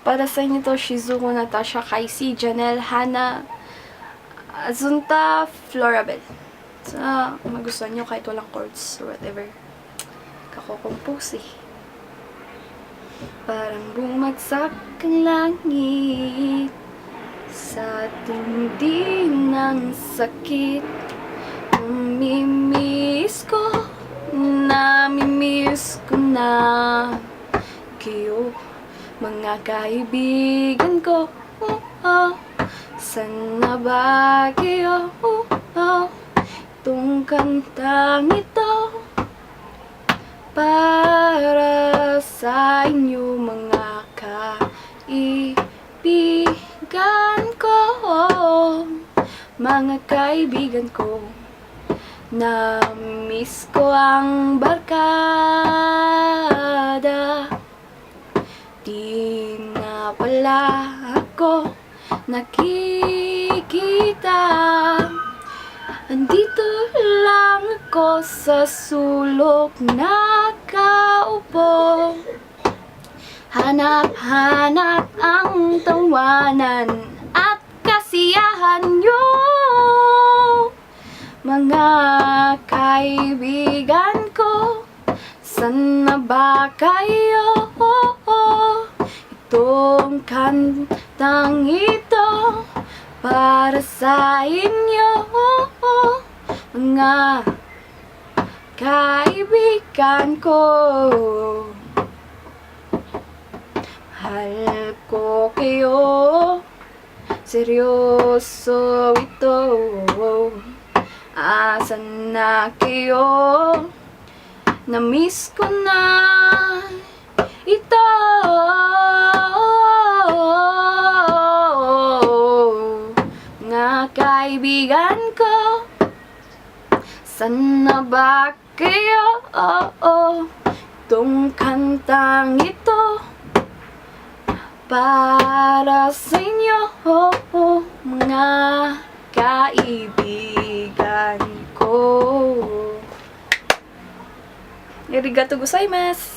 Para sa inyo to, Shizuko Natasha Kaisi, Janelle Hana Azunta Florabel. Sana magustuhan nyo kahit walang chords or whatever. Kako-compose eh. Parang bumagsak ang langit sa tindi ng sakit. Namimiss ko na kayo, mga kaibigan ko. Sana ba kayo? Itong kantang ito para sa inyo, mga kaibigan ko. Mga kaibigan ko, na-miss ko ang barkada. Di na pala ako nakikita. Andito lang ako sa sulok nakaupo. Hanap-hanap ang tawanan at kasiyahan nyo, mga kaibigan ko. Sana ba kayo? Itong kantang ito para sa inyo, mga kaibigan ko. Mahal ko kayo, seryoso ito. Asan na kayo? Na-miss ko na ito. Mga kaibigan ko, sana ba kayo? Itong kantang ito para sa inyo, mga kaibigan ko. Arigatou gozaimasu.